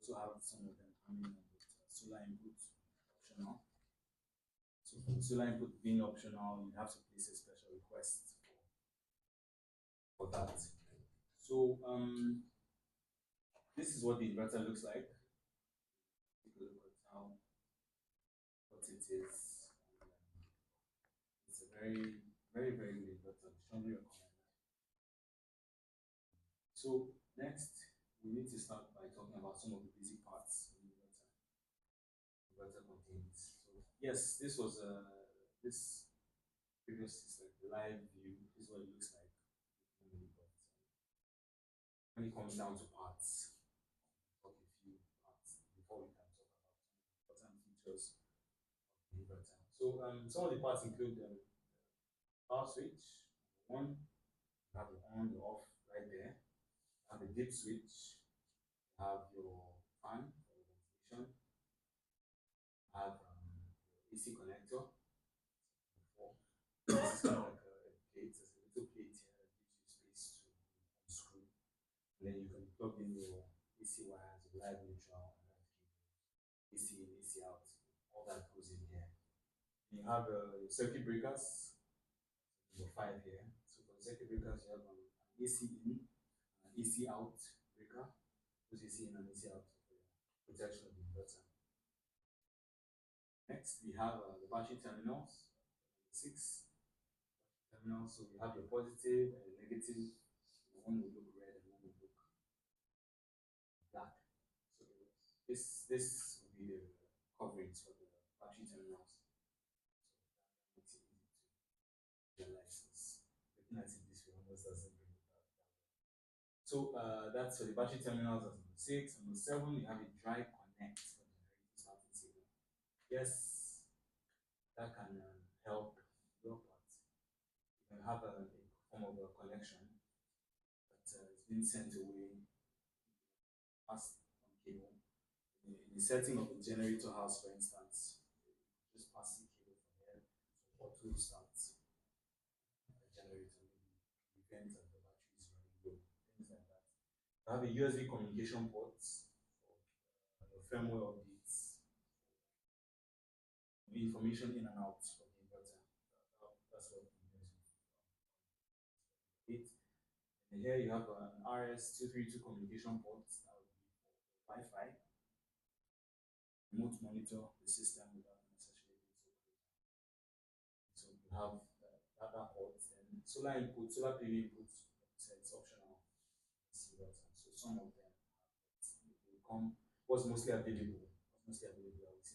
also have some of them coming with solar input optional. So for the solar input being optional, you have to place a special request for that. So this is what the inverter looks like. Take a look at how what it is. It's a very good inverter. I strongly recommend that. So next, we need to start by talking about some of the basic parts of the inverter contains. So yes, this was this previous is like the live view. This is what it looks like. But when it comes down to parts, talk a few parts before we can talk about some important features of the inverter. So some of the parts include power switch. One, you have the on, the off right there. You have the dip switch. You have your fan for ventilation. You have your AC connector. This is kind of like a plate. There's a little plate here that gives you space to unscrew. And then you can plug in your AC wires, your live neutral, and live cables, AC in, AC out. All that goes in here. You have your circuit breakers, number 5 here. So for the circuit breakers, you have an AC in, an AC out breaker. Those AC in and AC out for protection of the inverter. Next, we have the battery terminals, 6 terminals. So you have your positive and your negative. One will look red and one will look black. So this will be the coverage for the battery terminals. So that makes it easy to realize this. Looking at it this way almost doesn't bring it that way. So that's for the battery terminals as number 6. Number 7, you have a dry connect for generator starting signal. Yes, that can help your part. You can have a form of a connection that is being sent away past on cable. In the setting of the generator house, for instance, just pass the cable from here, so auto starts the generator, maybe prevent that the battery is running low, things like that. You have a USB communication port for your firmware updates, information in and out of the inverter. That's what we use it. And here you have an RS232 communication port that would be for Wi-Fi. Remote monitor the system without necessarily being so close. So you have that port and solar input, solar PV input, so it's optional. So some of them will come. What's mostly available, I would say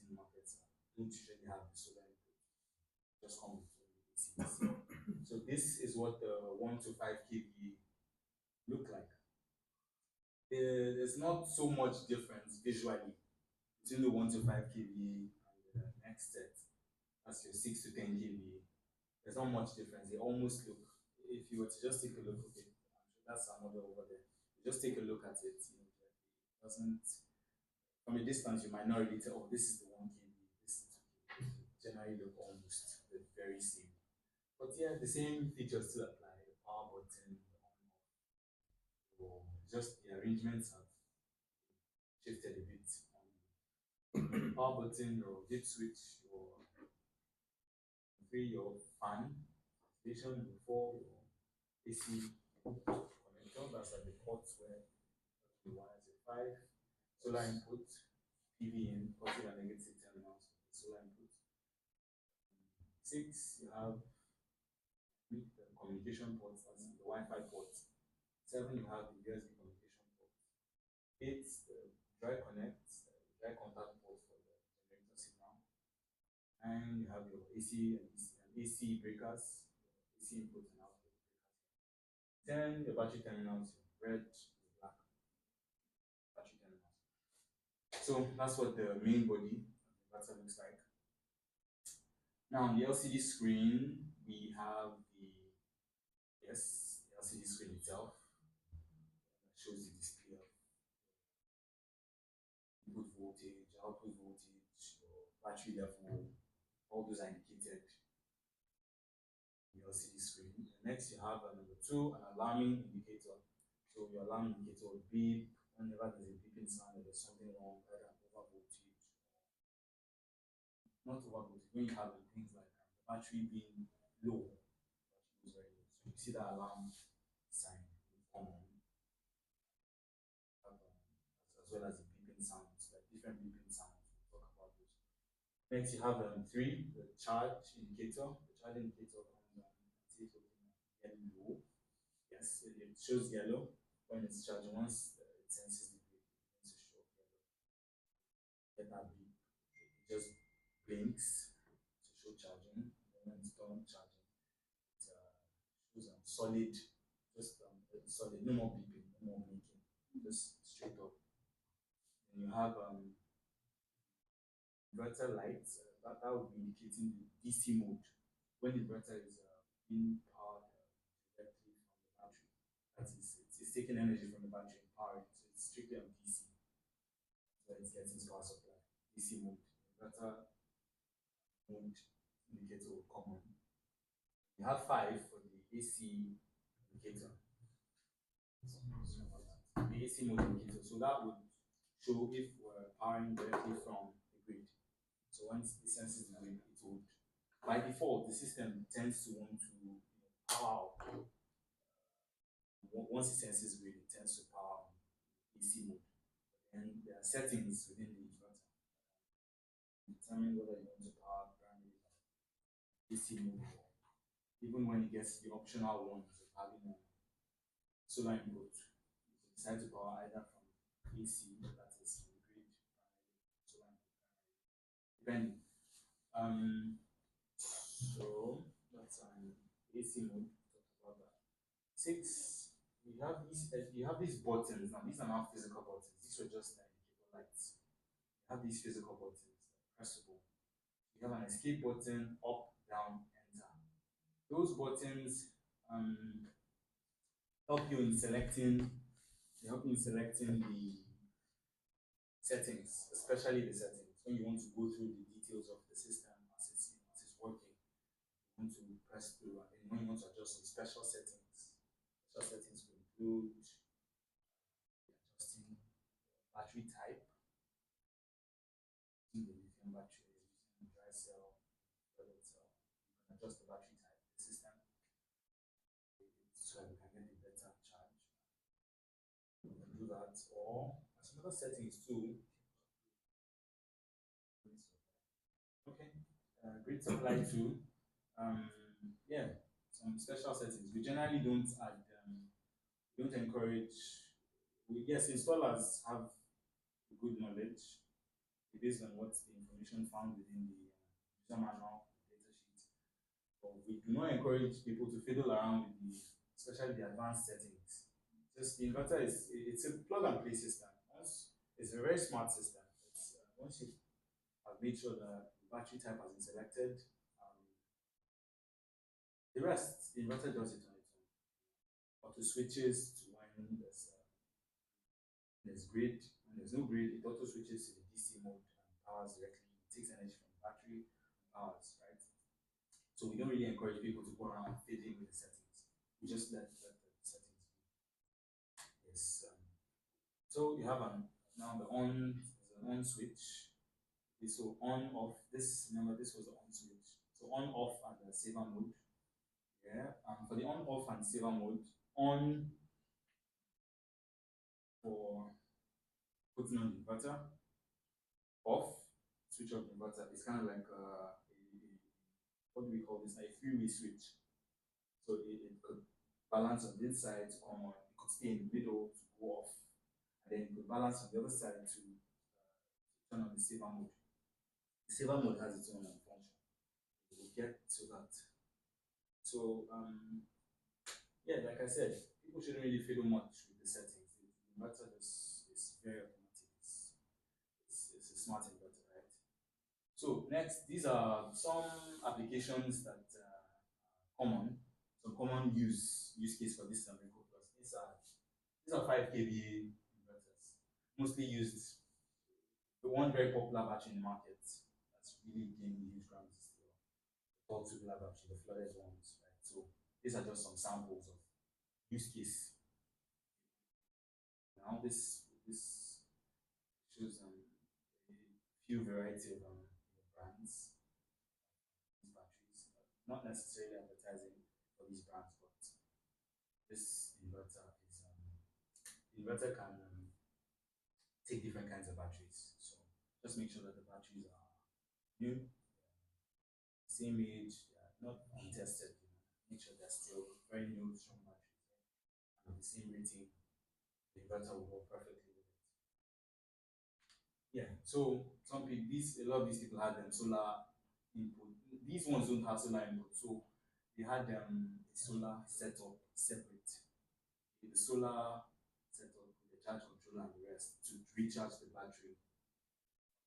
in markets don't usually have the solar input. Just come with AC. So this is what the 1 to 5 kV look like. There's not so much difference visually between the 1 to 5 kV and the next set. That's your 6 to 10 kV. There's not much difference. They almost look, if you were to just take a look, okay, I'm sure that's another over there. You just take a look at it, you know, it doesn't, from a distance, you might not really tell, oh, this is the 1 kV, this is 2 kV. Generally look almost the very same. But yeah, the same features still apply. The power button, the on off, or just the arrangements have shifted a bit. The power button, your dip switch, your 3, your fan station, number 4, your AC connector, that's like the ports where the wires are 5, solar input, PV in, positive and negative terminals for the solar input. 6, you have the communication ports, that's the Wi-Fi port. 7, you have the USB communication port. 8, the dry connect, dry contact port for the generator signal. 9, you have your AC and AC breakers, AC input and output breakers. 10, your battery terminals, red, black battery terminals. So that's what the main body of the inverter looks like. Now on the LCD screen, we have the LCD screen itself that shows the display of input voltage, output voltage, your battery level, all those are indicated on the LCD screen. Next, you have number 2, an alarming indicator. So your alarm indicator will beep whenever there's a beeping sound or there's something wrong, either over voltage, not over voltage, when you have things like the battery being low, battery is very low. So you see that alarm sign will come on, as well as the beeping sounds, like different beeping sounds. We'll talk about those. Next, you have three, the charge indicator. The charge indicator comes on, see it getting low. Yes, it shows yellow when it's charging. Once it senses the grid, it begins to show yellow. Get that beep. It just blinks to show charging. And then when it's done charging, it shows solid, just solid, no more beeping, no more blinking, just straight up. And you have inverter lights, that would be indicating the DC mode. When the inverter is being powered directly from the battery, that is, it's taking energy from the battery and powering it, so it's strictly on DC. So it's getting its power supply. DC mode, inverter mode indicator will come on. You have five for the AC indicator. The AC mode indicator. So that would show if we're powering directly from the grid. So once it senses the grid, it would, by default, the system tends to want to power out. Once it senses grid, it tends to power on AC mode. And there are settings within the inverter determine whether you want to power primarily AC mode or even when it gets the optional ones of having a solar input, you can decide to power either from AC, that is from the grid, primarily, solar input, primarily, depending. So that's AC mode. Talk about that. Six, you have these buttons. Now these are not physical buttons. These were just indicator lights. You have these physical buttons, pressable. You have an escape button, up, down, enter. Those buttons help you in selecting. They help you in selecting the settings, especially the settings. When you want to go through the details of the system as it's working, you want to press through, and then when you want to adjust some special settings will include adjusting battery type, using the lithium battery, using dry cell, flooded cell. You can adjust the battery type of the system so we can get a better charge. You can do that, or some other settings too. Okay, grid supply too. Yeah, some special settings. We generally don't add, don't encourage. Yes, installers have good knowledge based on what the information found within the user manual, the data sheet. But we do not encourage people to fiddle around with the, especially the advanced settings. Just the inverter it's a plug and play system. It's a very smart system. Once you have made sure that the battery type has been selected, the rest, the inverter does it on its own. Auto switches to when there's grid. When there's no grid, it auto switches to the DC mode and powers directly. It takes energy from the battery and powers, right? So we don't really encourage people to go around fiddling with the settings. We just let the settings be. Yes. So you have now the on, there's an on switch. Okay, so on off. This, remember, this was the on switch. So on off and the saver mode. Yeah. For the on off and saver mode, on for putting on the inverter, off, switch off the inverter. It's kind of like what do we call this? A three-way switch. So it could balance on this side to come on, it could stay in the middle to go off, and then it could balance on the other side to turn on the saver mode. The saver mode has its own function. We'll get to that. So yeah, like I said, people shouldn't really fiddle much with the settings. The inverter is very automatic. It's a smart inverter, right? So next, these are some applications that are common, some common use case for this Recoplus. These are 5 kVA inverters, mostly used. The one very popular battery in the market that's really gaining huge ground is the tall tubular battery, the flooded ones, right? So these are just some samples of use case. Now this This shows a few variety of brands, these batteries. Not necessarily advertising for these brands, but this inverter can take different kinds of batteries. So just make sure that the batteries are new, same age, they are not untested. Make sure they're still very new, strong batteries, and the same rating. The inverter will work perfectly with it. Yeah. So a lot of these people had solar input. These ones don't have solar input, so they had a solar setup separate. The solar setup with the charge controller and the rest to recharge the battery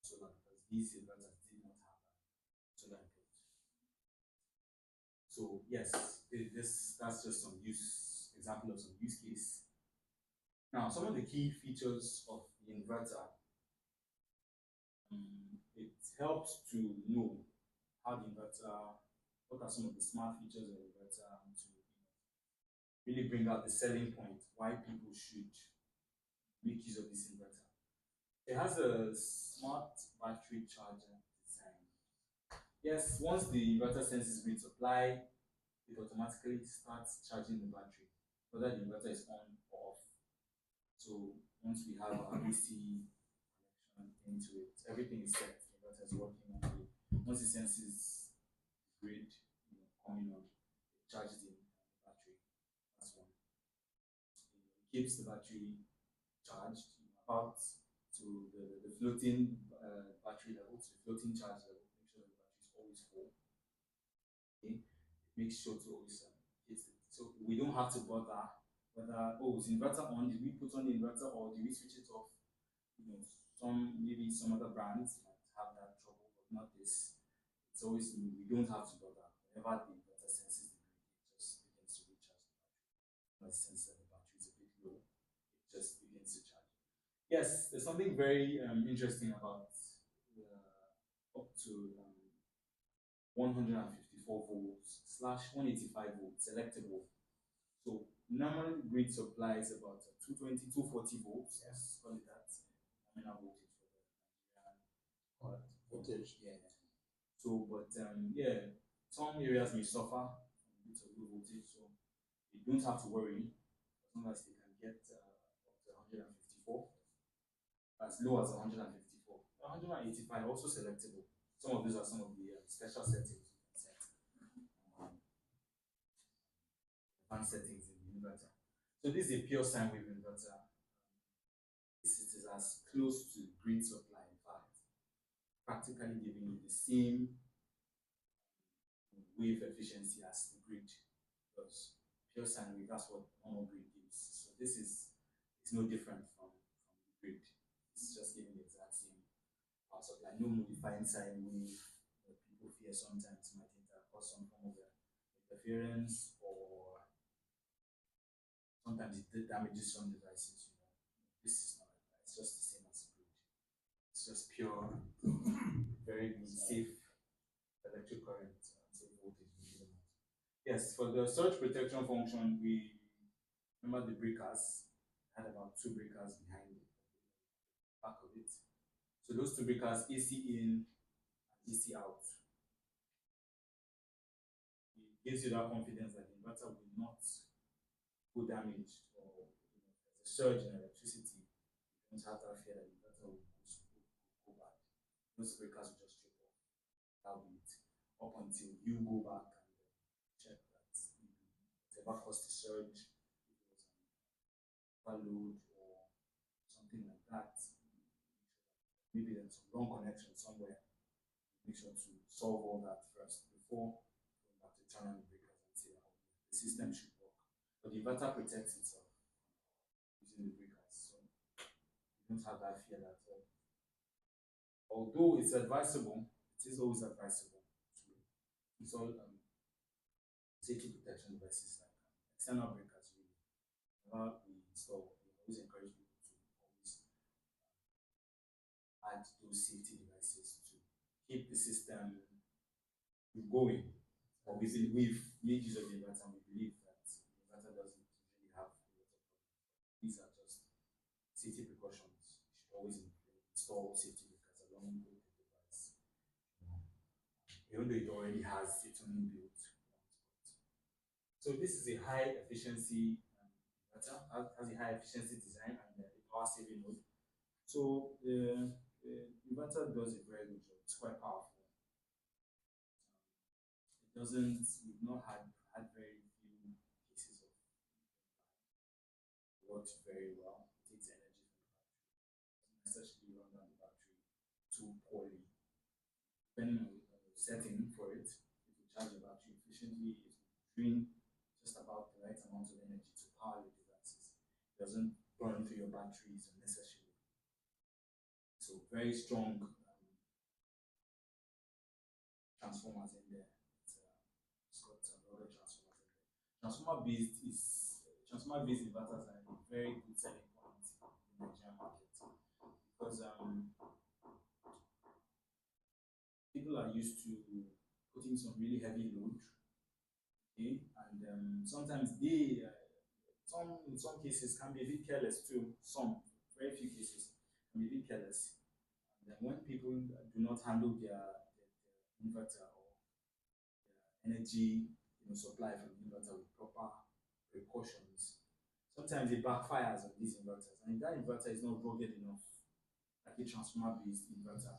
solar, because these inverters did not have solar input. So yes, that's just some use example of some use case. Now, some of the key features of the inverter, it helps to know how the inverter, what are some of the smart features of the inverter, and to really bring out the selling point why people should make use of this inverter. It has a smart battery charger design. Yes, once the inverter senses grid supply, it automatically starts charging the battery, whether the inverter is on or off. So once we have our AC connection into it, everything is set. The inverter is working on it. Once it senses grid, coming on, it charges the battery. That's one. It keeps the battery charged, about to the floating battery level, to the floating charge level. Make sure the battery is always full. Okay, make sure to always hit it. So we don't have to bother whether, oh, is inverter on? Did we put on the inverter or did we switch it off? Maybe some other brands might have that trouble, but not this. It's always we don't have to bother. Whenever the inverter senses the grid, it just begins to recharge the battery. When it senses that the battery is a bit low, it just begins to charge. Yes, there's something very interesting about up to 154 volts slash 185 volts selectable. So normal grid supply is about 220, 240 volts. Yes, call it that. Nominal voltage for the Nigerian voltage. Yeah. So, but yeah, some areas may suffer from a bit of low voltage, so you don't have to worry as long as they can get up to 154, as low as 154. 185 also selectable. Some of these are some of the special settings you can set. Um, Advanced settings in the inverter. So this is a pure sine wave inverter. It is as close to grid supply, in fact, practically giving you the same wave efficiency as the grid, because pure sine wave, that's what normal grid gives. So this is it's no different from the grid. It's just giving the exact same power supply. No modifying sine wave. People fear sometimes might cause some form of interference, or sometimes it damages some devices. This is not like that. It's just the same as the grid. It's just pure, very safe electric current, safe voltage. Yes, for the surge protection function, we remember the breakers had about two breakers behind the back of it. So those two breakers, AC in and AC out, it gives you that confidence that the inverter will not go damaged, or there's a surge in electricity. You don't have that fear that the inverter will go bad. Those breakers will just trip off. That'll be it. Up until you go back and check that whatever caused the surge, if it was an overload or something like that, maybe there's some wrong connection somewhere. Make sure to solve all that first before going back to turn on the breakers and say, oh, the system should work. But the inverter protects itself using the breakers, so you don't have that fear that although it's advisable, it is always advisable to install safety protection devices like external breakers. Whenever we install, we always encourage people to always add those safety devices to keep the system going. But we've made use of the inverter, and we believe that the inverter doesn't usually have a lot of problems. These are just safety precautions install safety breakers along with the device. You know, even though it already has its own inbuilt ones. So this is a high efficiency inverter, has a high efficiency design and a power saving mode. So the inverter does a very good job. It's quite powerful. It doesn't. We've not had very few cases of works very well. It takes energy from the battery. It doesn't necessarily run down the battery too poorly. Depending on the setting for it, if you charge the battery efficiently, it will drain just about the right amount of energy to power your devices. It doesn't burn through your batteries unnecessarily. So very strong transformers in there. It's got other transformers in there. Transformer-based inverters are a very good selling point in the Nigerian market because people are used to putting some really heavy load, okay, and sometimes in some cases can be a bit careless too. Some very few cases can be a bit careless. And then when people do not handle their inverter or their energy supply from the inverter with proper precautions, sometimes it backfires on these inverters. And if that inverter is not rugged enough, like a transformer-based inverter,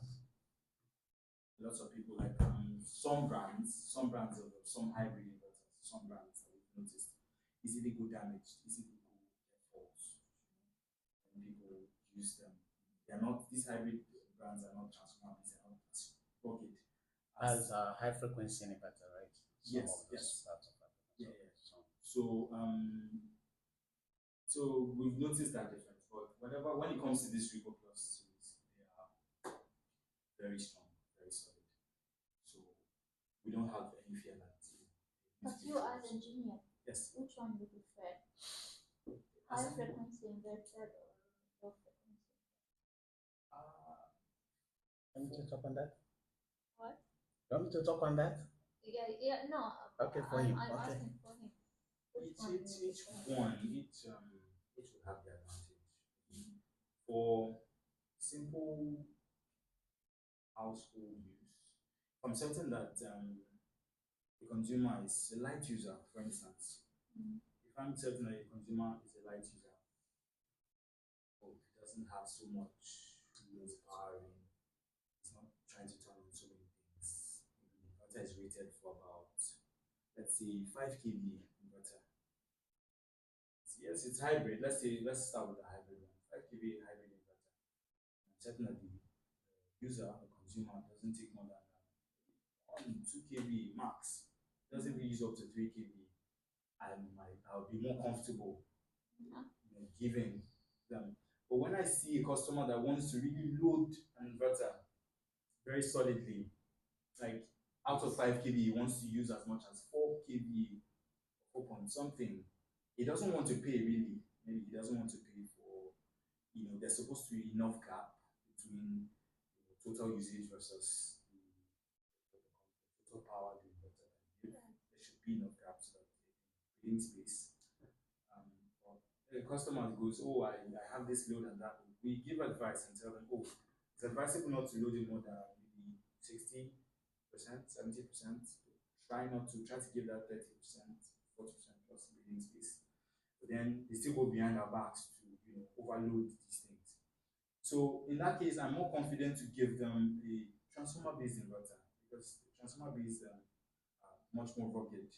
lots of people like some brands of some hybrid inverters, some brands that we've noticed easily go damaged, easily go get faults. When people use them, they're not these hybrid brands are not transformer based, they're not as rugged as a high frequency inverter, right? Some yes, of those yes. parts of it. Yeah, yeah. So we've noticed that difference. But whenever when it comes to this Recoplus series, they are very strong, very solid. So we don't have any fear that But you as engineer, yes. which one do you prefer? High frequency inverter or low frequency? Want me to talk on that? What? You want me to talk on that? Yeah, no. Okay, for him. I'm Okay. asking for him. Each will have the advantage. For simple household use, I'm certain that the consumer is a light user, for instance. If I'm certain that a consumer is a light user, or it doesn't have so much powering, it's not trying to turn on so many things. Maybe the inverter is rated for about, let's say, 5 kV inverter. Yes, it's hybrid. Let's start with the hybrid one. 5 kV hybrid inverter. I'm certain that the user, the consumer, doesn't take more than 2 kV max. Doesn't even use up to 3 kV. I'll be more comfortable giving them. But when I see a customer that wants to really load an inverter very solidly, like out of 5 kV, he wants to use as much as 4 kV, 4 point something. He doesn't want to pay really. Maybe he doesn't want to pay for, there's supposed to be enough gap between total usage versus the total power the inverter can give. There should be enough gap so that within space. But the customer goes, oh, I have this load and that load. We give advice and tell them, oh, it's advisable not to load it more than maybe 60%, 70%. Try to give that 30%, 40% plus breathing space. But then they still go behind our backs to overload these things. So in that case, I'm more confident to give them a transformer-based inverter because the transformer-based are much more rugged.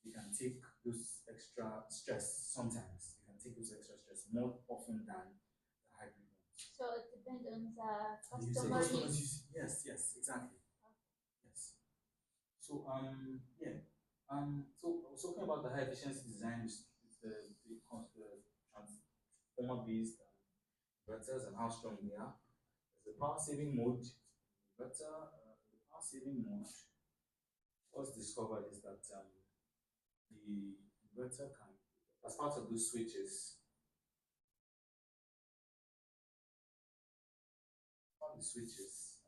You can take those extra stress sometimes. You can take those extra stress more often than the hybrid ones. So it depends on the You say customer customers needs. use yes, exactly. Yes. So so I was talking about the high efficiency design, the transformer-based inverters and how strong they are. There's a power saving mode inverter. The power saving mode what's discovered is that the inverter can, as part of those switches, on the switches,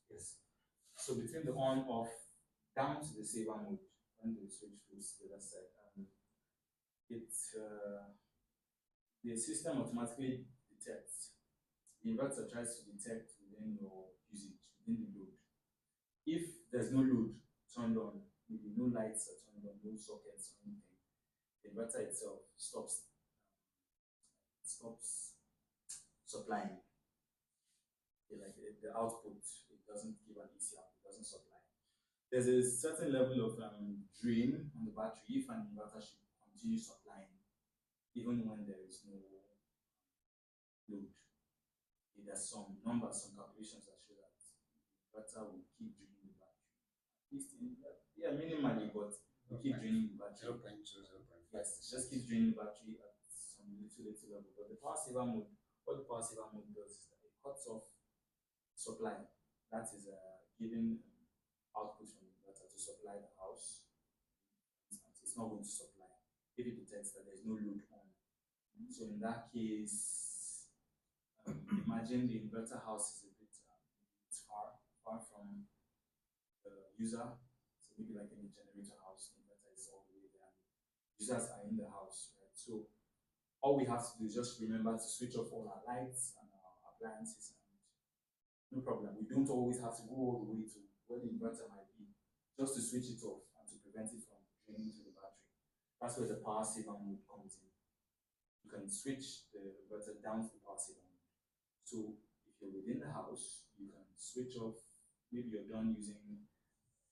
yes. So between the on off down to the saver mode, when the switch goes to the other side, it the system automatically detects the inverter tries to detect within your usage, within the load. If there's no load turned on, maybe no lights are turned on, no sockets or anything, the inverter itself stops supplying. Like the output, it doesn't give an easy out, it doesn't supply. There's a certain level of drain on the battery if an inverter should continue supplying, even when there is no load. There's some numbers, some calculations that show that the inverter will keep draining the battery. At least, yeah, minimally, but will keep draining the battery. 0.2, 0.5. Yes, just keeps draining the battery at some little level. But the power saver mode, what the power saver mode does is that it cuts off supply. That is giving output from the inverter to supply the house. It's not going to supply if it detects that there's no load on. So in that case, imagine the inverter house is a bit far from the user. So maybe like in a generator house, the inverter is all the way there. And users are in the house, right? So all we have to do is just remember to switch off all our lights and our appliances, and no problem. We don't always have to go all the way to where the inverter might be just to switch it off and to prevent it from draining to the battery. That's where the power saver mode comes in. You can switch the inverter down to the power saver mode. So if you're within the house, you can switch off. Maybe you're done using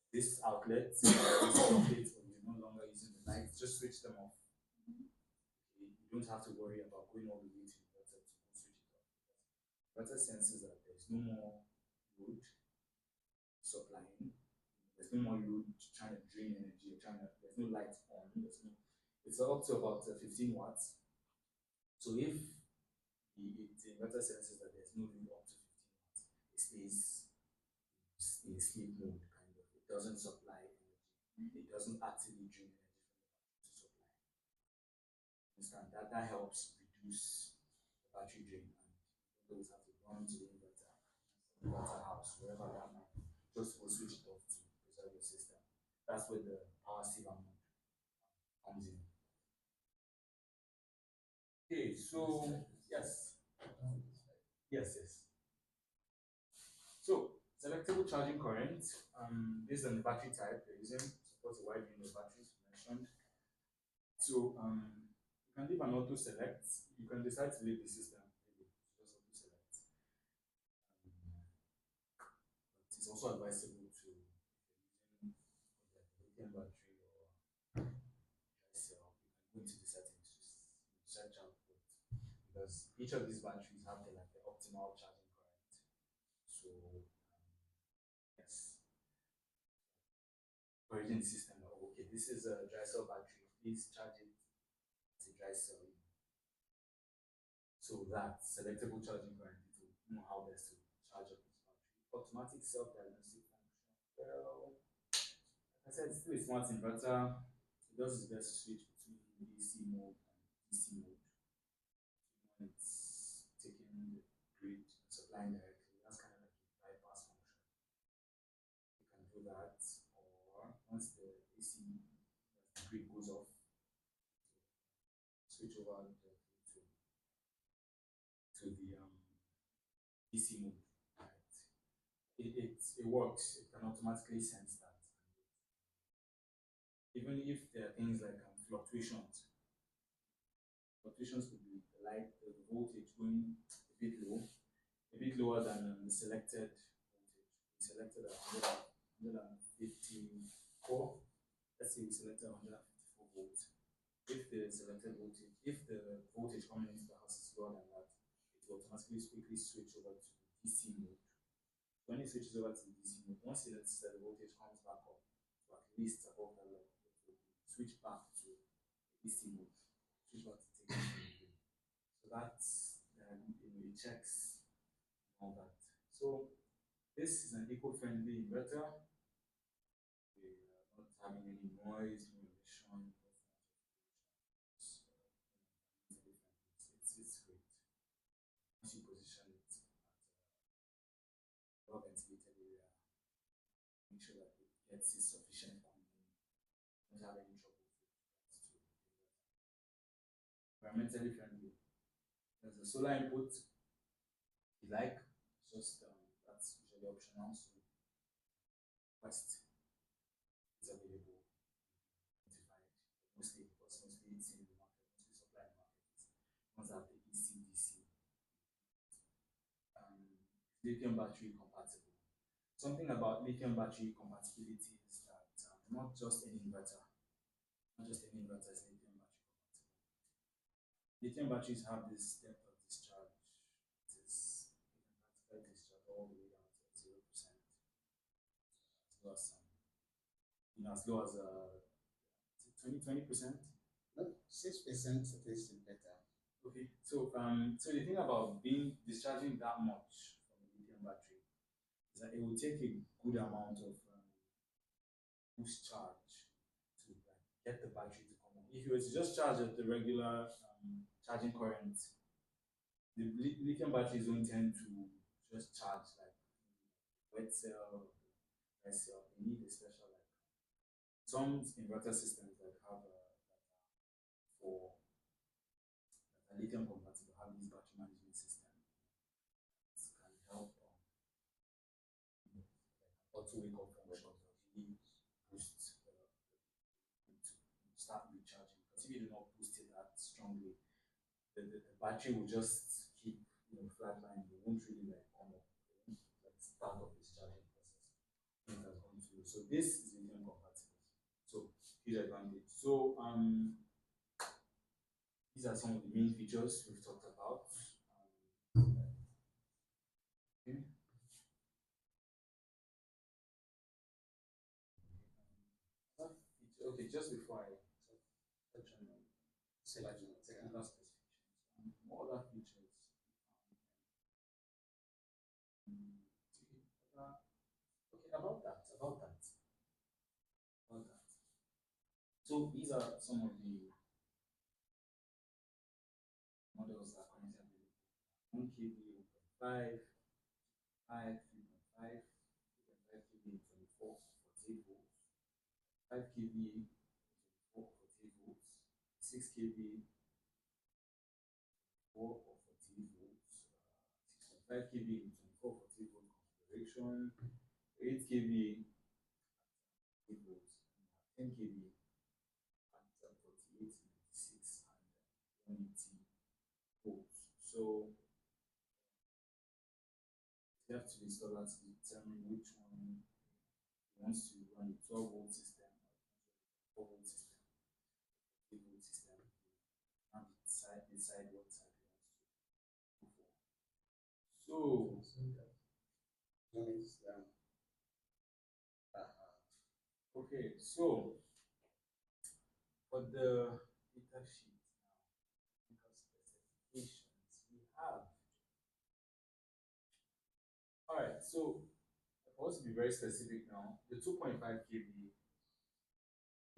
this outlet, this outlet, or you're no longer using the lights. Just switch them off. Okay? You don't have to worry about going all the way to the inverter to go switch it off. Inverter senses that there's no more load supplying. There's no more load trying to drain energy. There's no light on. It's up to about 15 watts. So if the inverter senses that there's no load up to 15 watts, it stays in sleep mode, kind of. It doesn't supply energy. It doesn't actively drain energy from the battery to supply. Understand that helps reduce the battery drain, and you don't always have to run to the inverter house, wherever that might be. Just go switch it off to preserve your system. That's where the power saver mode comes in. Okay, so yes. Yes. So selectable charging current, based on the battery type you're using, supports a wide range of batteries mentioned. So you can leave an auto select. You can decide to leave the system, maybe just auto select. But it's also advisable to, if you're using like a lithium battery or dry cell, you can go into the settings to search out what, because each of these batteries have the optimal charging current. So yes, origin the system. Okay, this is a dry cell battery. Please charge it as a dry cell. So that selectable charging current, it will know how best to charge up this battery. Automatic self-diagnostic function. Well, like I said, it's still a smart inverter. It does its best to switch between AC mode and DC mode. When it's taking the grid and supplying directly, that's kind of like a bypass function. You can do that, or once the AC the grid goes off, switch over to the DC mode. Right? It works. It can automatically sense that. Even if there are things like fluctuations, could be like the voltage going a bit low, a bit lower than the selected voltage. We selected 154. Let's say we selected 154 volts. If the selected voltage, if the voltage coming into the house is lower than that, it will automatically quickly switch over to the DC mode. When it switches over to the DC mode, once the voltage comes back up to at least above that level, it will switch back to DC mode, switch back to taking mode. So that's it checks all that. So this is an eco-friendly inverter. We are not having any noise, no emission, no it's great. Once you position it at a well ventilated area, make sure that it gets its sufficient cooling. Don't have any trouble with regards to the inverter. Environmentally friendly. There's a solar input, you like, just that's usually optional. So West is available, notified. Mostly because mostly it's in the market, mostly supply in the market. Ones have the ECDC, um, lithium battery compatible. Something about lithium battery compatibility is that not just any inverter, not just any inverter is lithium battery compatible. Lithium batteries have this depth of discharge. It is you can practically discharge all the way down to 0%, as low as as low as 20%. No, 6% is better. Okay, so the thing about being discharging that much from a lithium battery is that it will take a good amount of boost charge to like get the battery to come on. If you were to just charge at the regular charging current, the lithium batteries don't tend to just charge like wet cell or dry cell. They need a special like some inverter systems that have for that are lithium compatible have this battery management system that can help like auto wake up function that really boost to start recharging. Because if you do not boost it that strongly, the battery will just keep flatline. It won't really like come up. It won't like start off this charging process. It has gone through. So this is lithium compatible. So huge advantage. So these are some of the main features we've talked about. Okay. Okay, just before I touch on technical specifications, what other features? Okay, about that. So these are some of the models that are currently available. 1 kV, 1.5, 5, 3.5, 3.5 kV, 24, 48 volts, 5 kV, 24, 48 volts, 6 kV, 4 or 48 volts, 6.5 kV, 24, 48 volt configuration, 8 kV, 8 volts, 10 kV at 48, 96, and 180 volts. So you have to be installer to determine which one wants to run a 12-volt system or 4-volt system, 8-volt system, and decide what type he wants to go for. So, okay, so for the data sheet now, because specifications we have. All right, so I want to be very specific now. The 2.5 kV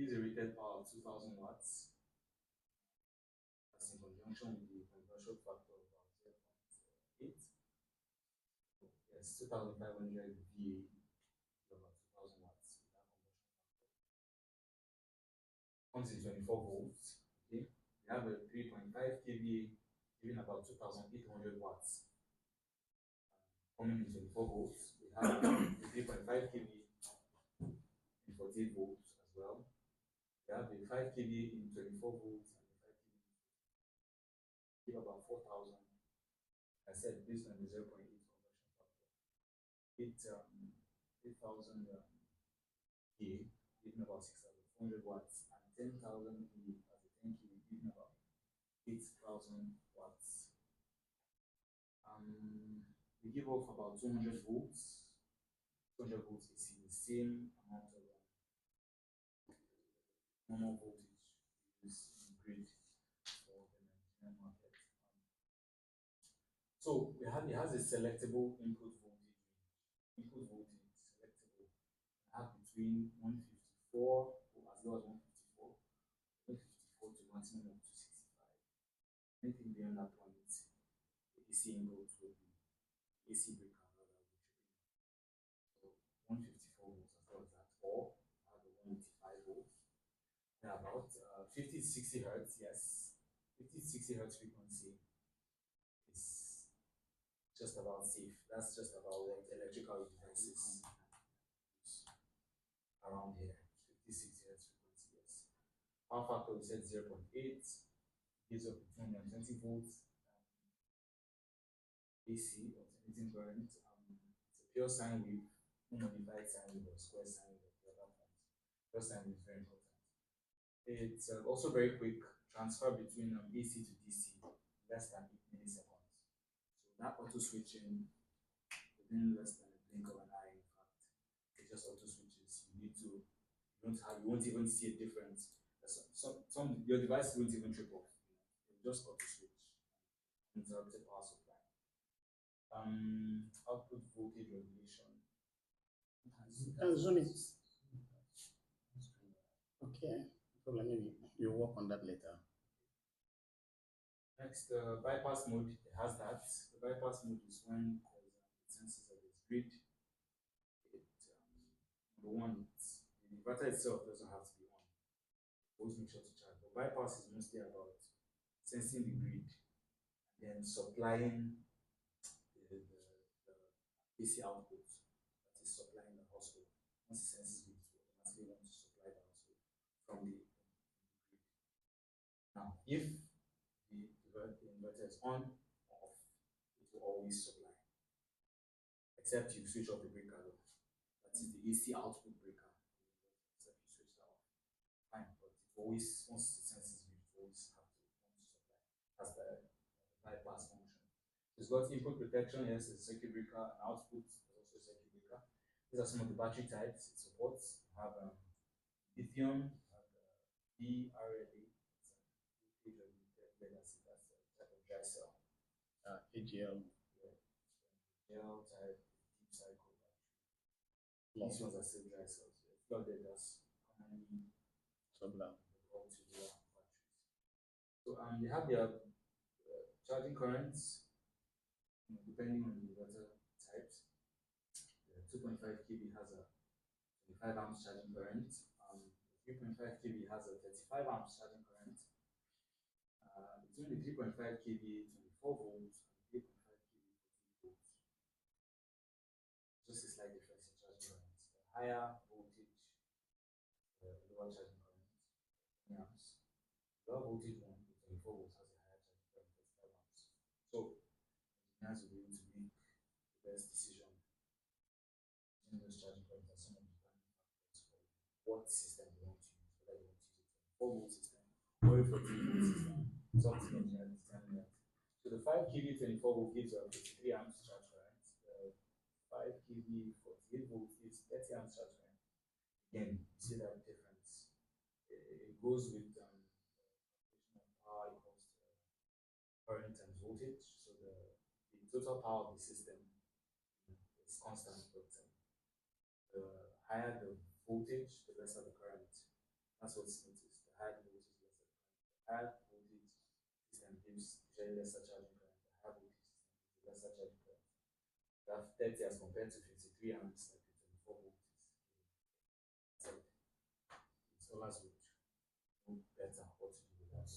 is a rated power of 2000 watts. That's in conjunction with the conversion factor of about 0.8. Yes, 2500 VA about 2000 watts with that conversion factor. Comes in 24 volts. Okay, we have a 3.5 kVA giving about 2800 watts. Coming in 24 volts, we have a 3.5 kVA in 48 volts as well. We have a 5 kVA in 24 volts and a 5 kVA give about 4000. I said based on the 0.8 conversion factor. 8,000 K giving about 6,400 watts and 10,000 K as a 10 kV giving about 8,000 watts. We give off about 200 volts. 200 volts is the same amount of normal voltage used in grid for the Nigerian market. So it has a selectable input voltage range. Input voltage selectable have between 154 or as low as 154, 154 to maximum of 265. Anything beyond that point, the AC input will be AC breaker rather will be tripping. So 154 volts as well as that, or have a 185 volts. Then about 50 to 60 hertz, yes. 50 to 60 hertz frequency is just about safe. That's just about what electrical devices around here. 56 hertz frequency, yes. Power factor we said 0.8, gives up to 220 volts, AC, alternating current. It's a pure sine wave, no modified sine wave or square sine wave or the other forms. Pure sine wave is very important. It's also very quick transfer between AC to DC, less than 8 milliseconds. So that auto switching within less than a blink of an eye, in fact, it just auto switches. You won't even see a difference. Some your device won't even trip off. It will just auto switch. Uninterrupted power supply. Output voltage regulation. Zoom in. Okay. Problem maybe you work on that later. Next, bypass mode, it has that. The bypass mode is when it senses that it's grid. Number one, the inverter itself doesn't have to be on. Always make sure to charge. But bypass is mostly about sensing the grid and then supplying the AC output that is supplying the household. Once it senses grid, it will automatically want to supply the household from the grid. Now, if the inverter is on or off, it will always supply. Except you switch off the breaker though. That is the AC output breaker. Except you switch that off. Fine, but it always, once it senses grid, it always have to want to supply. That's the bypass function. It's got input protection, yes, it's a circuit breaker, and output is also a circuit breaker. These are some of the battery types it supports. You have lithium, you have BRLA, legacy, that's a type of dry cell. AGL. Yeah. Gel type, deep cycle battery. These ones are still dry cells. Flooded as commonly Tubular. called tubular batteries. So they have their charging currents, depending on the inverter types. The 2.5 kV has a 25 amps charging current. 3.5 kV has a 35 amps charging current. Between the 3.5 kV 24 volts and 3.5 kV 14 volts. Just a slight difference in charging currents. The higher voltage, the lower charging current, 20 amps. The lower voltage one, the 24 volts, has a higher charging current, 35 amps. So engineers will be able to make the best decision using those charging currents as some of the determining factors for what system they want to use, whether they want to use a 24 volt system or a 14 volt system. It's up to the engineer to determine that. So the 5 kV 24 volt gives a 53 amps charge current. The 5 kV 48 volts is 30 amps charge current. Again, you see that difference. It goes with calculation of power equals to current and voltage. So the total power of the system is constant, but the higher the voltage, the lesser the current. That's what's noticed. The higher the voltage, the lesser the current. The higher voltage system gives usually lesser charging current. The higher voltage system gives lesser charging current. You have 30 as compared to 53 amps, like the 24 volts. So installers would know better what to do with that.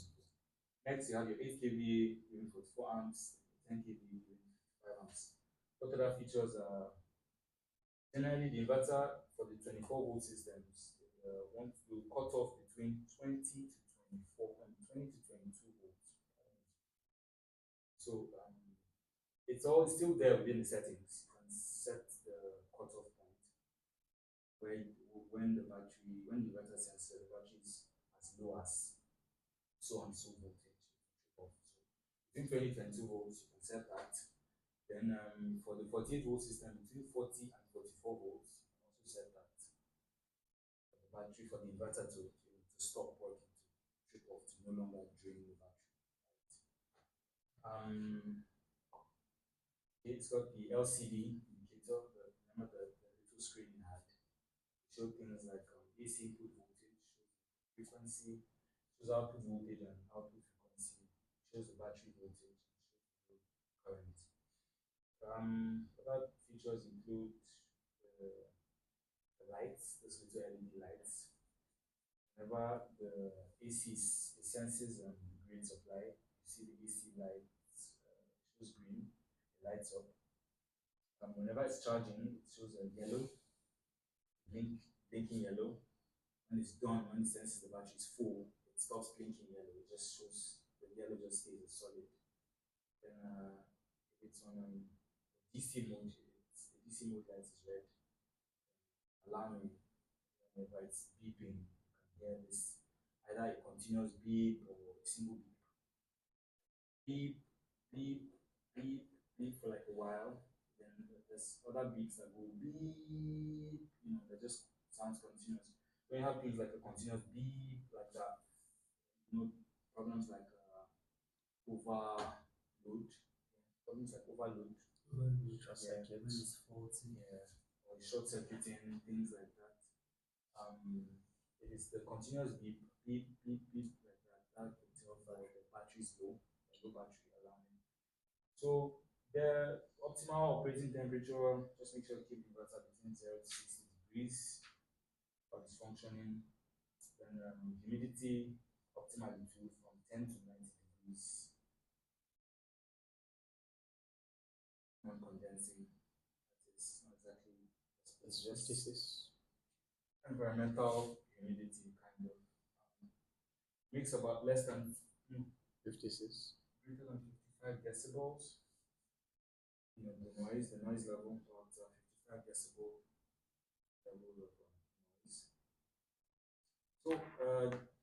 Next, you have your 8 kV giving 44 amps, 10 kV giving 55 amps. What other features are generally the inverter for the 24 volt systems want to cut off between 20 to 24 and 20 to 22 volts. So it's all still there within the settings. You can set the cutoff point where when the inverter senses the battery is as low as so and so voltage. So between 20 and 22 volts, you can set that. Then for the 48 volt system, between 40 and 44 volts, you can also set that for the battery for the inverter to stop working, to trip off, to no longer drain the battery. It's got the LCD indicator. Remember the little screen you had. It showed things like AC input voltage, shows frequency, shows output voltage and output frequency, shows the battery voltage, shows the current. Other features include the lights, those little LED lights. Whenever the AC senses the green supply, you see the AC light shows green, the lights up. Whenever it's charging, it shows a yellow, blinking yellow. When it's done, when it senses the battery is full, it stops blinking yellow. It just shows the yellow just stays as solid. Then if it's on DC mode, the DC mode light is red, alarming. Whenever it's beeping, you can hear this either a continuous beep or a single beep. Beep, beep, beep, beep for like a while. Then there's other beeps that go beep, that just sounds continuous. When you have things like a continuous beep like that, problems like overload, problems like overload, Short when it's faulty, or short circuiting, things like that. If it's the continuous beep, beep, beep, beep like that, that can tell that the battery is low, low battery alarming. So the optimal operating temperature, just make sure to keep the inverter between 0 to 60 degrees for it's functioning. Then humidity optimally to from 10 to 90 degrees. Non-condensing, that is not exactly, it's just 56. environmental humidity kind of. Makes about less than 56. greater than 55 decibels. The noise level about 55 decibel level of noise. So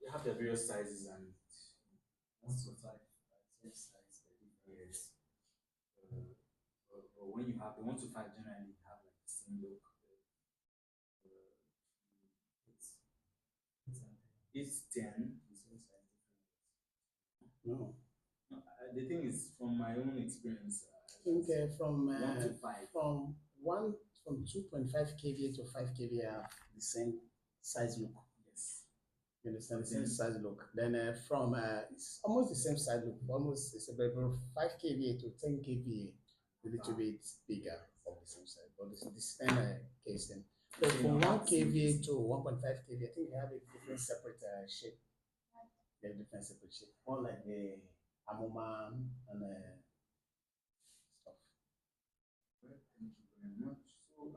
you have the various sizes and Most of like same size, yes. But when you have the 1 to 5 generally have like the same look. It's 10. No. No, the thing is, from my own experience, I think from 1 to 5. from 2.5 kVA to 5 kVA have the same size look. Yes. You understand the same size look. Then from it's almost the same size look. Almost it's about 5 kVA to 10 kVA, a little bit bigger of the same size. But this same case then. So from 1 kVA to 1.5 kVA, I think they have a different separate shape. They have different separate shape. More like the Amoma and stuff. Right, thank you very much. So,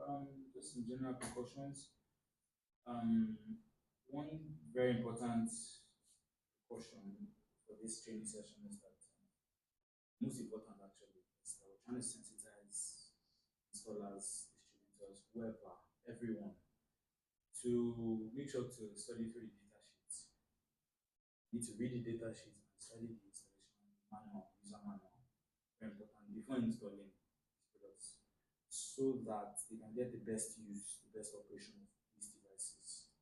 just some general precautions. One very important precaution for this training session is that most important actually is that we're trying to sensitize installers, distributors, whoever, everyone, to make sure to study through the data sheets. You need to read the data sheets and study the installation manual, user manual, very important, before installing these products, so that they can get the best use, the best operation of these devices.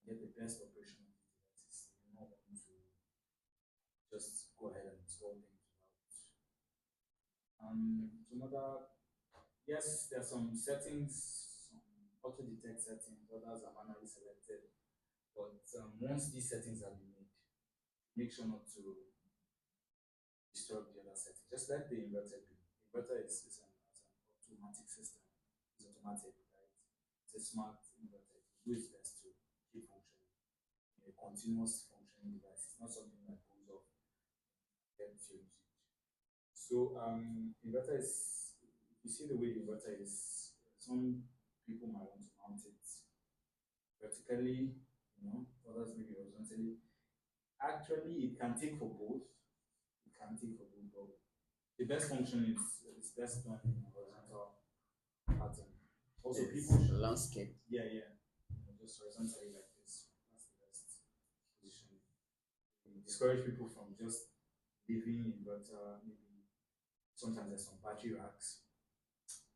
Get the best operation of these devices. You do not want to just go ahead and install things without. Some other, yes, there are some settings, some auto detect settings, others are manually selected. But once these settings have been made, make sure not to disturb the other settings. Just let the inverter be. Inverter is an automatic system. It's automatic, right? It's a smart inverter. It will do its best to keep functioning. A continuous functioning device. It's not something that goes off and gets your usage. So inverter is, if you see the way the inverter is, some people might want to mount it vertically, others maybe horizontally. Actually, it can take for both. It can take for both, but the best function is best done in horizontal pattern. Also, people landscape. Yeah. Just horizontally like this. That's the best position. We discourage people from just leaving inverter. Maybe sometimes there's some battery racks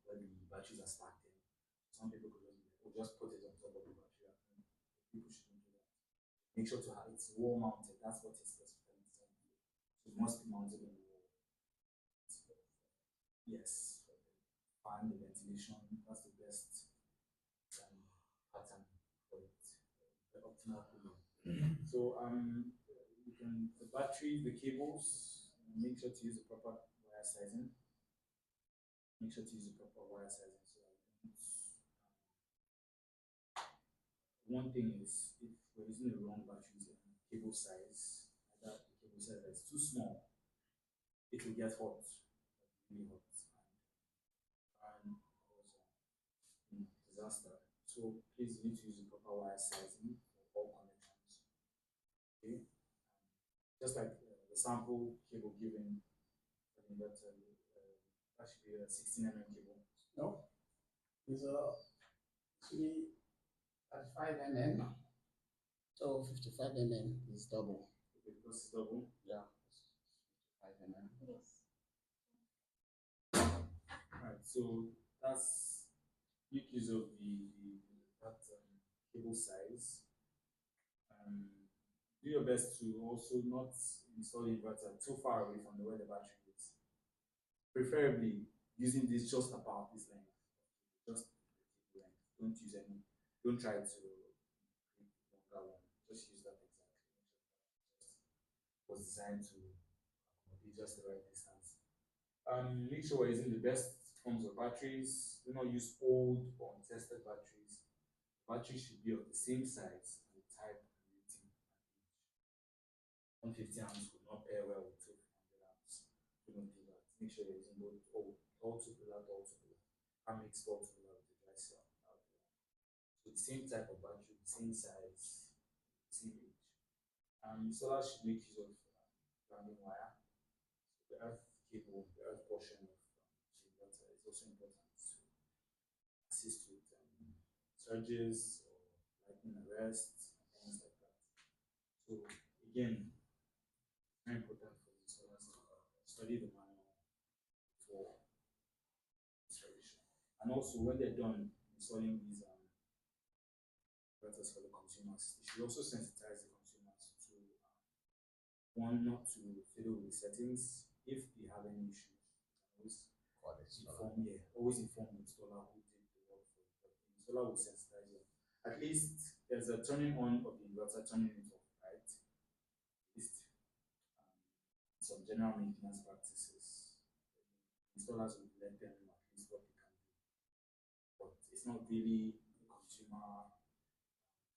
where the batteries are stacked in. Some people could just be like, oh, just put it on top of the battery rack. People shouldn't do that. Make sure to have it's wall mounted. That's what it's specifically designed for. So it must be mounted on the wall. Yes, fan, the ventilation, that's the best pattern for it. The optimal cooling. So the battery, the cables, make sure to use the proper wire sizing. Make sure to use the proper wire sizing so that you don't. One thing is if we're using the wrong batteries and cable size, either the cable size is too small, it will get hot, really hot. disaster. So please you need to use the proper wire sizing for all connections. Okay, just like the sample cable given for the inverter, that should be a 16 cable. No, it's actually 35 mm. So 55 mm is double. Okay, because it's double. Yeah, 55 mm. Yes. Right, so that's make use of that cable size. Do your best to also not install the inverter too far away from where the battery is. Preferably using this just about this length, just the length. Don't use any. Don't try to create longer one. Just use that exactly. Just was designed to be just the right distance. Make sure we're using the best forms of batteries. Do not use old or untested batteries. Batteries should be of the same size and type and rating. 150 amps will not pair well with 200 amps. Do not do that. Make sure you're using both all two pillar, and mixed all two pillar with the dry cell. So the same type of battery, the same size, same age. Solar should make use of grounding wire. The earth cable, the earth portion of the inverter is also important to assist with surges or lightning arrest and things like that. So again, very important for the installers to study the manual for installation. And also when they're done installing these inverters for the consumers, they should also sensitize the consumers to one, not to fiddle with the settings. If they have any issues, always always inform the installer who did the work for you. But the installer will sensitize them. At least there's a turning on of the inverter, turning it off, right? At least some general maintenance practices. Installers will let them know at least what they can do. But it's not really the consumer,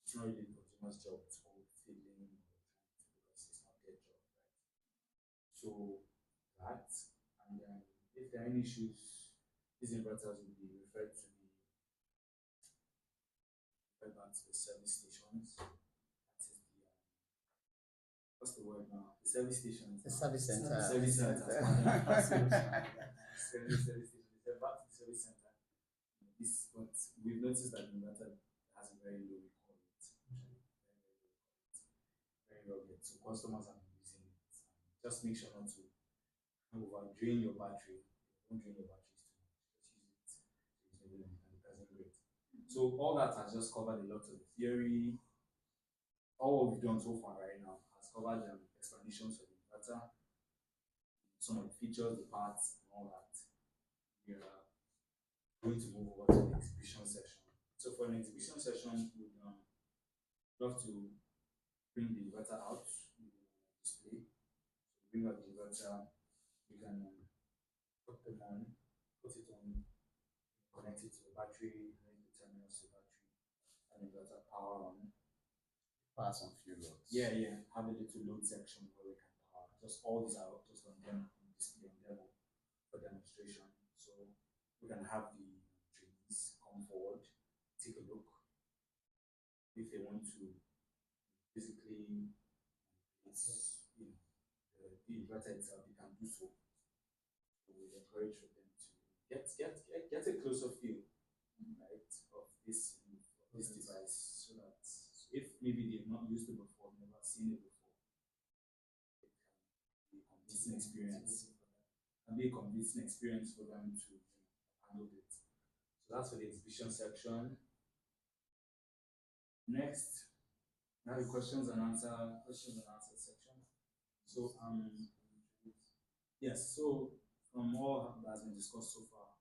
it's not really the consumer's job to go fiddling or trying to because it's not their job, right? So that, and then if there are any issues, these inverters will be referred to the back to the service stations. That is the what's the word now? The service stations. The service center. Service centers. Service station. They back to the service center. This, but we've noticed that the inverter has a very low recall rate. Very low rate. So customers have been using it. Just make sure not to over drain your battery. Don't drain your batteries too much. Just use it to its minimum and it doesn't break. So all that has just covered a lot of the theory. All what we've done so far right now has covered explanations for the inverter, some of the features, the parts, and all that. We are going to move over to the exhibition session. So for an exhibition session, we'd love to bring the inverter out, display. So bring out the inverter, we can put it on, connect it to the battery, link the terminals to the battery, and inverter power on. Pass on few loads. Yeah, have a little load section where we can power. Just all these are just on demo, on display on demo for demonstration. So we can have the trainees come forward, take a look. If they want to physically, it's the inverter itself, they can do so. So we encourage for them to get a closer feel, right, of this device, so that if maybe they've not used it before, never seen it before, it can be a convincing experience. Can be a convincing experience for them to handle it. So that's for the exhibition section. Next, now the questions and answer section. So yes, so from all that has been discussed so far,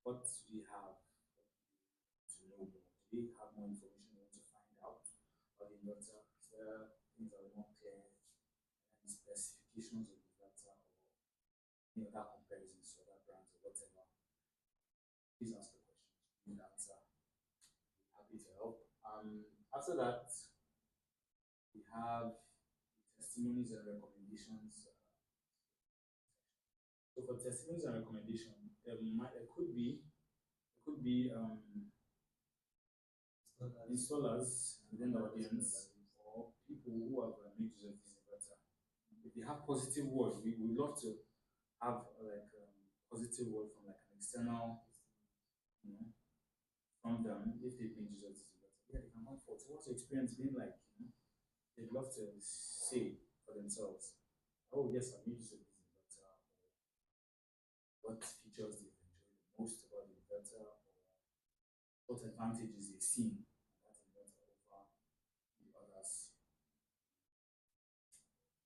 what do we have to know more? Do we have more information we want to find out about the inverter? Is there things that are more clear, any specifications of the inverter or any other comparisons to other brands or whatever? Please ask the questions. We need answer. We're happy to help. After that, we have testimonies and recommendations. So for testimonies and recommendation, it could be installers and then the audience or people who have made use of this inverter. If they have positive word, we would love to have like positive word from like an external, you know, from them if they've made use of this inverter. Yeah, they can come forward. So what's your experience been like? You know, they'd love to say for themselves, oh yes, I made use of this inverter. What features they've enjoyed the most about the inverter, or what advantages they've seen that inverter over the others.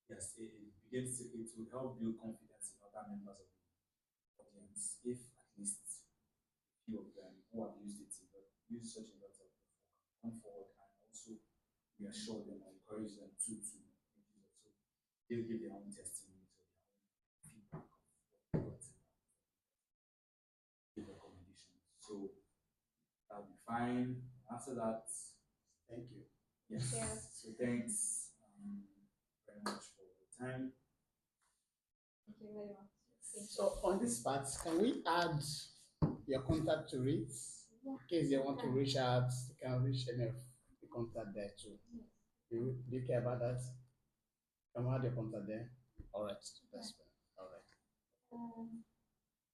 Yes, it begins to it will help build confidence in other members of the audience if at least a few of them who have used it but use such inverter before can come forward and also reassure them or encourage them to make use of. So they'll give their own testimonies or their own feedback of what they got and give recommendations. So that'll be fine. After that, Thank you. yes. Yeah. So thanks very much for the time. Thank you very much. Thank you. So on this part, can we add your contact to it? Yeah. In case they want to reach out, they can reach any of the contact there too. Yes. Do you care about that? Can we add your contact there? All right, that's fine. All right.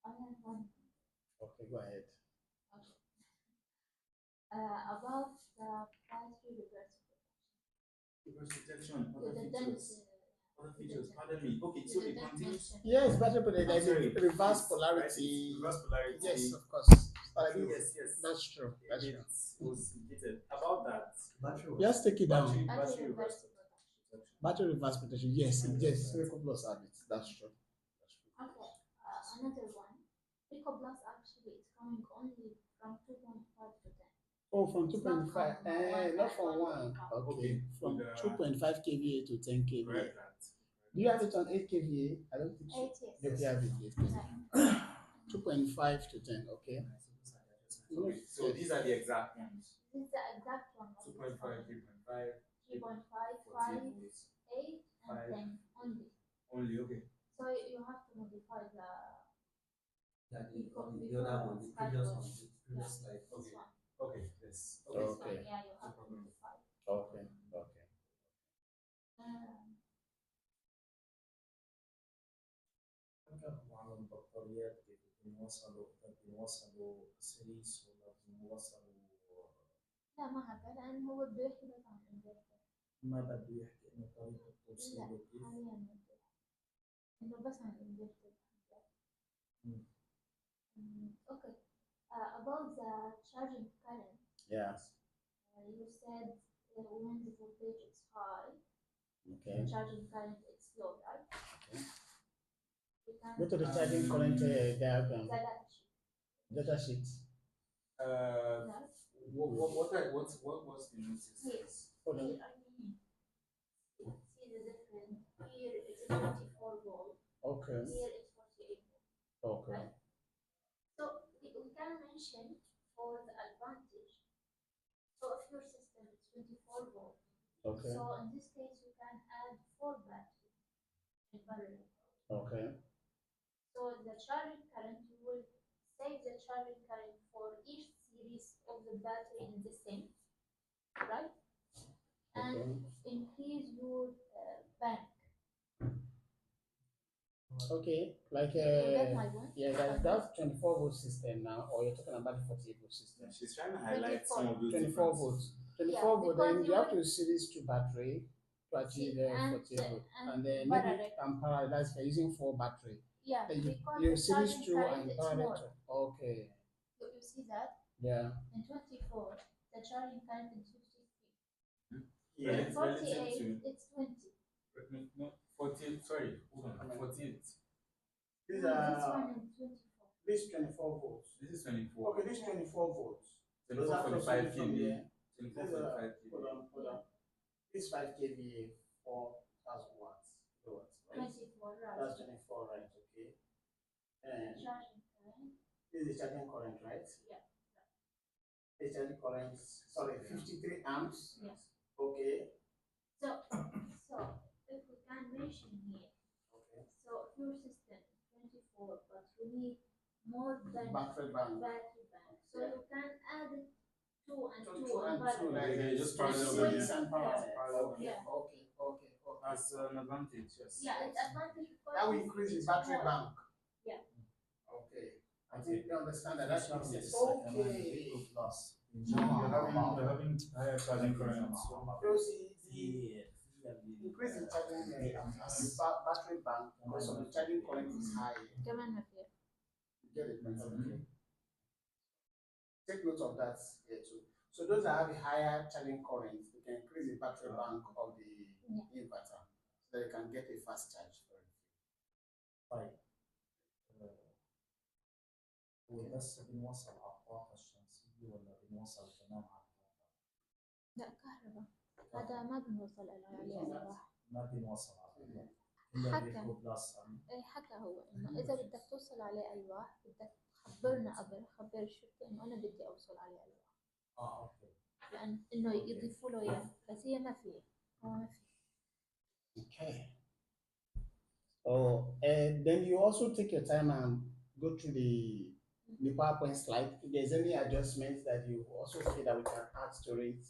I have one. Okay, go ahead. Okay. About the battery reverse Reverse protection, protection. other The features. Other features, pardon me. Okay, so it continues. Yes, battery protection. I'm sorry. Reverse Yes, polarity. right, reverse polarity. Yes, of course. True, yes, yes. That's true. That's true. It was indicated about that. Battery Just take it down. Battery reverse protection. Battery reverse protection. Yes, yes. Recoplus have it. That's true. That's true. Okay, another one. Recoplus actually is coming only from 2.5 to 10. Oh, from It's not 2.5. from one, Not from one, 1. one. Okay. From Good, 2.5 kVA to 10 kVA. Correct that. Do you have it on 8 kVA? I don't think so. 8, yes. Yes, you have it. Yes. Nine. 2.5 to 10. Okay. Okay, so Yes. these are the exact ones. This is the exact one. 2.5, 3.5, 3.5, 5, 14 volts. 8, and Five. 10 only. Only, okay. So you have to modify the The other one, the previous one, the previous slide. this Okay. one. Okay, yes. This Okay. one, Okay. yeah, you No have to problem. modify. Okay. Okay. Um, وعمل بطاريات كيف بنوصلوا سيريس ولا بنوصلوا لا ما هكا لأن هو بده يحكي بس عن الانفرتر. ما بده يحكي انه طريقة لا توصيله كيف حاليا بده إنه بس عن الانفرتر. مم. Okay. About the charging current, Yeah. you said when the voltage is high, Okay. the charging current is low, right? Okay. You can Go to the charging current diagram. the data sheet. Data sheet. Right? What was the notice? Yes. Hold on. Here, I mean, see the difference. Here it's 24 volt. Okay. Here it's 48 volt. Okay. Right? So we can mention for the advantage. So if your system is 24 volt, Okay. so in this case you can add 4 batteries in parallel. Okay. So the charging current, you will save the charging current for each series of the battery in the same, right? And Okay. increase your bank. Okay. Like You get my point? yeah, that's 24 volt system now, or you're talking about the 48 volt system. She's trying to highlight some of those 24 differences. volts. 24 Yeah, volt, because then you have to series to battery to achieve the and 48 volt. And and then parallel. maybe and parallel, that's for using 4 battery. Yeah, Then because you the series charging 2 current and is parallel more. 2. Okay. You see that? Yeah. In 24, the charging current is 53. Yeah, In it's 48, relative to it's 20. no 48. Sorry, hold on. 48. These No, are this one is 24. this 24 volts. This is 24. Okay, this 24 volts. 24 45 kVA. 24 These are, 45 hold kVA. on, hold on. This 5 kVA, 4,000 watts, kilowatts, right? 24, right? That's 24, right? Okay. And Charging current. this is the charging current, right? Yeah. The charging current, sorry, 53 amps. Yeah. Okay. So if we can mention here, Okay. so if your system is 24, but we need more than Battery bank. battery bank, so Yeah. you can add it two and Two, two two and two, environments. like Yeah, just three parallel, switches yeah. and parallel. Parallel, Okay, yeah. okay. That's an advantage, yes. Yeah, it's advantage because That will increase the it's battery more. bank. Yeah. Okay. I think you understand that. That makes sense. كمان Okay. Recoplus You're بنجمعها مع having بعض. higher charging currents. You see, في increase in charging battery bank because of the charging current is high. كمان ما فيها. You get it? Okay. Take note of that here too. So those that have a higher charging current, they can increase the battery bank of the inverter so that they can get a fast charge for it. طيب هو بس بنوصل على الطاقة الشمسية ولا بنوصل كمان على الطاقة؟ لا كهرباء. هذا ما بنوصل عليه ألواح. ما بنوصل على الطاقة. إلا حكى. ريكوبلاس إيه حكى هو إنه إذا بدك توصل عليه ألواح بدك تخبرنا قبل، خبر الشركة إنه أنا بدي أوصل عليه ألواح. أوكي. لأن إنه يضيفوا له إياه، بس هي ما فيها. هو ما فيه. Okay. Oh, and then you also take your time and go through the PowerPoint slide. If there's any adjustments that you also feel that we can add to it,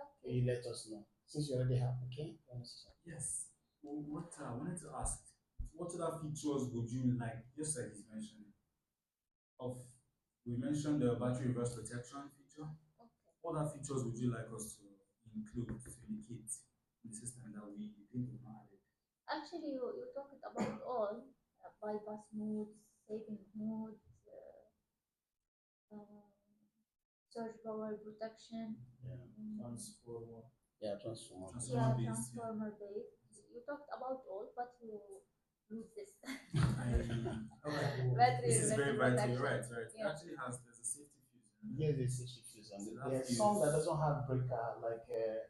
Okay. you let us know. Since you already have, okay? Yes. Well, what I wanted to ask, what other features would you like, just like he's mentioning, we mentioned the battery reverse protection feature. Okay. What other features would you like us to include, to indicate in the system that we think we've not added? Actually, you talked about all bypass modes, saving modes, surge power protection. Yeah. Transformer. Yeah, transformer. Yeah, Transformer based, yeah. transformer based. You talked about all, but you lose this. Okay. Battery This is very reverse vital. You're protection. right. It Yeah. actually there's a safety fuse. Yes, there's safety fuse on it. So that There's fuse- some that doesn't have breaker, like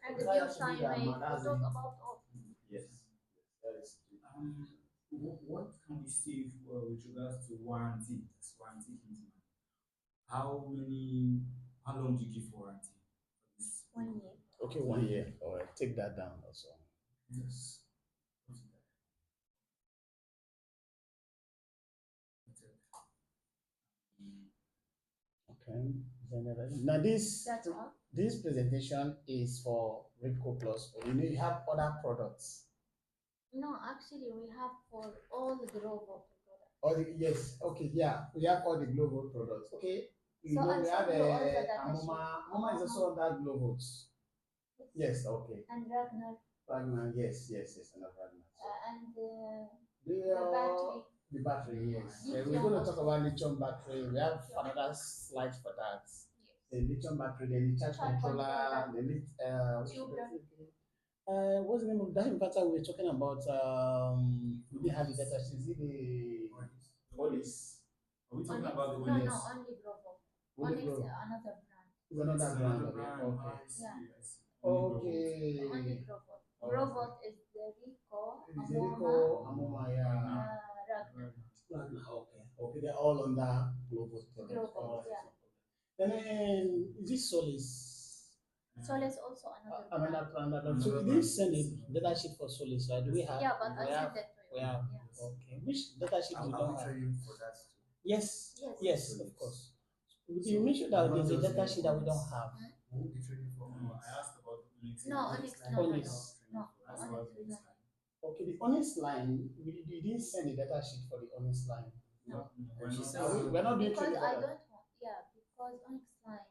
And that the has to be shine that wave. You man, talk that's it. about all. Yes, that is true. What can we say with regards to warranty? This warranty hinting. How long do you give for warranty for this? 1 year. Okay, 1 year. All right, take that down also. Yes. Okay. Now this That's all. this presentation is for Recoplus. You know, you have other products. No, actually, we have for all the Glovo products. All the yes, okay, yeah, we have all the global products. Okay, you So know I'll we have send you all the data Amoma. sheet. Amoma is also under globals. Yes, okay. And Ragnar. Ragnar, yes, another Ragnar. And The battery. the battery, yes. Lithium We're going to talk also. about lithium battery. We have another slide for that. Yes. The lithium battery, then the charge Charge controller, controller. Tubular. what's the name of that inverter we were talking about? We didn't have the data sheet. Is it the Olis? Are we talking Onyx? about the No, Onyx? only Glovo. Only Onyx is Glovo. another brand. It's another brand. Okay. I see, Yeah. I see. Only Okay. Only Glovo. Oh, Glovo is the Rico, It's Rico, Amoma, yeah. Ragnar. Okay. Okay, they're all under global products. Global, yeah. Then is this Solis? Solis also another brand. Another. So we didn't send a data sheet for Solis, right? Do we have? Yeah, but I we have, sent that to you. we have. Yeah. Okay. Which data sheet we don't have? you for that too. Yes. Yes. Yes, of course. You mentioned that there's a data sheet that we don't have. Who will be training for No, I asked about the Onyx. No, Onyx, no. Onyx. No, That's Onyx about is the not. Okay, the Honest line, we didn't send a data sheet for the Honest line. No. We're not doing Because training I for that. don't want, yeah, because Onyx line,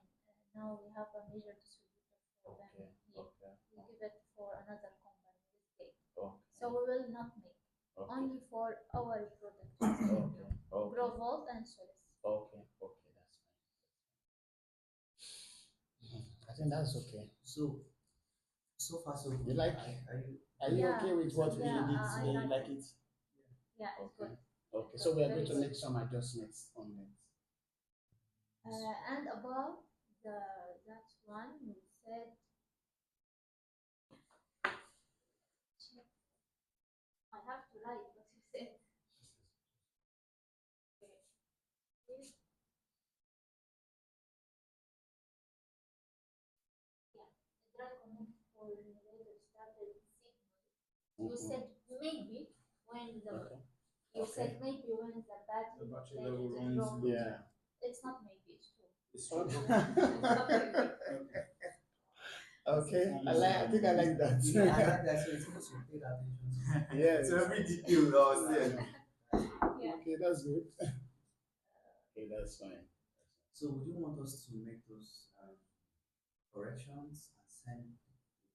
now we have a major distributor for them Okay, here. okay, We give it for another company in the state. okay. So we will not make, Okay. only for our product. Okay. Okay. Grovolt and Solis. Okay. Okay. That's fine. I think that's okay. So far so good. You like? Are you Yeah. okay with what we Yeah, did I today? You like like it? Yeah, it's Okay. good. Okay. So we are going to Very make some adjustments on it. And about that one, we said, I have to write what you said. Okay. Please. Yeah, the dry connect for generator started signal. You said maybe when the Okay. you Okay. said maybe when the battery The battery voltage level is runs low. Yeah. It's not maybe, it's true. It's true. Okay, I think I like that. Yeah, I like that. So it means you paid attention to. Yes. To every detail that was there. Yeah. Okay, that's good. Okay, that's fine. So would you want us to make those corrections and send the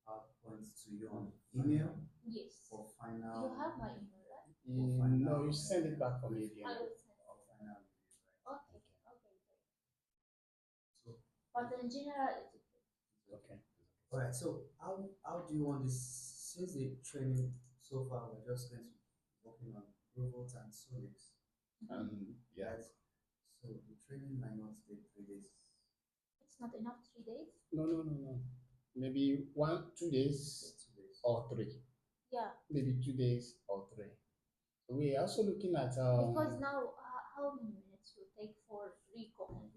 PowerPoints to you on email Yes. for You final? have my email, right? No, you send it back for me again. I will send For it. final review, right? Okay. Okay. Great. So But in general, it's okay. Okay. all right. So how do you want this? Since the training so far, we're just going to be working on robots and Solix. Yeah. Right? So the training might not take 3 days. It's not enough 3 days. No. Maybe 2 days Just 2 days. or 3. Yeah. Maybe 2 days or 3. We're also looking at Because now, how many minutes will take for recall?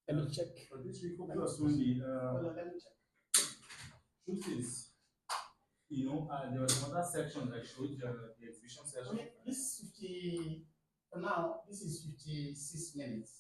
let me check. For this Recoplus only, Hold on, let me check. truth is, there was another section that showed the exhibition section. Okay, this 50 for now. This is 56 minutes.